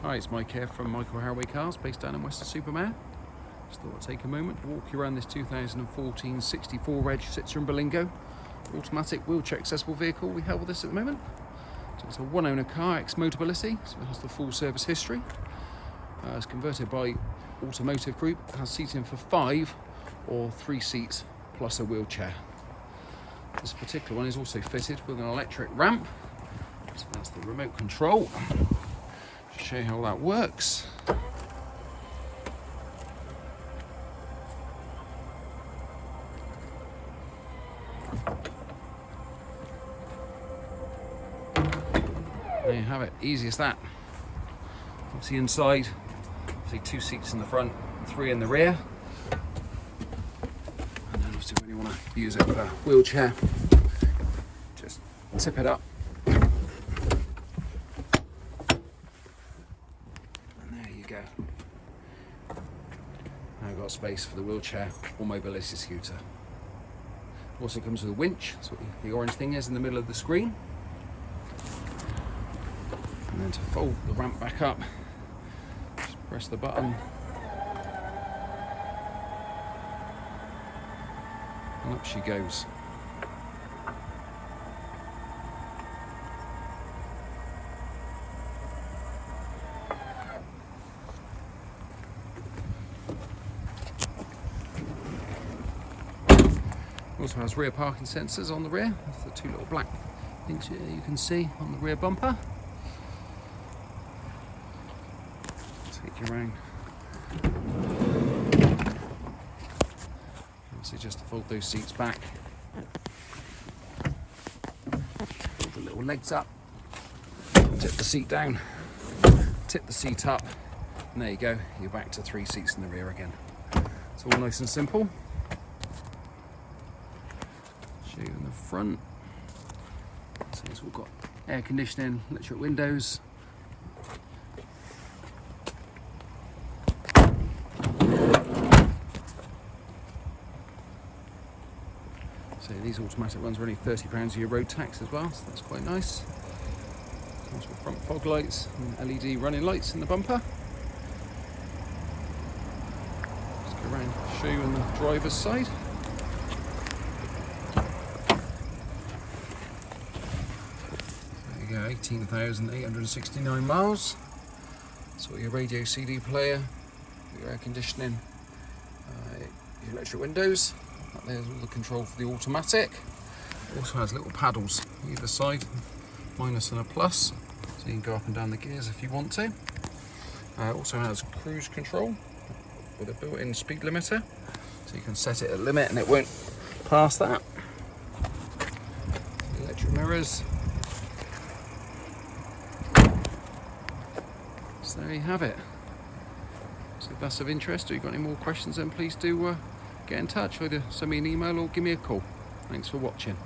Hi, it's Mike here from Michael Harraway Cars, based down in Weston-super-Mare. Just thought I'd take a moment to walk you around this 2014 64 reg Citroen Berlingo automatic wheelchair accessible vehicle we have with us at the moment. So it's a one-owner car, ex-Motability, so it has the full service history. It's converted by Automotive Group, it has seating for 5 or 3 seats plus a wheelchair. This particular one is also fitted with an electric ramp, so that's the remote control. Show you how that works. There you have it, easy as that. Obviously inside, obviously 2 seats in the front and 3 in the rear. And then obviously when you want to use it for a wheelchair, just tip it up. Go. Now I've got space for the wheelchair or mobility scooter. Also comes with a winch, that's what the orange thing is in the middle of the screen. And then to fold the ramp back up, just press the button. And up she goes. Also has rear parking sensors on the rear. That's the 2 little black things you can see on the rear bumper. Take you around. Obviously just to fold those seats back. Fold the little legs up. Tip the seat down. Tip the seat up. And there you go. You're back to 3 seats in the rear again. It's all nice and simple. Show you in the front. So it's all got air conditioning, electric windows. So these automatic ones are only £30 of your road tax as well, so that's quite nice. Comes with front fog lights and LED running lights in the bumper. Just go around and show you on the driver's side. There you go, 18,869 miles. That's got your radio CD player, your air conditioning, your electric windows. There's all the control for the automatic. Also has little paddles either side, minus and a plus, so you can go up and down the gears if you want to. Also has cruise control with a built-in speed limiter, so you can set it at limit and it won't pass that. Electric mirrors. So there you have it. So if that's of interest or you've got any more questions, then please do get in touch. Either send me an email or give me a call. Thanks for watching.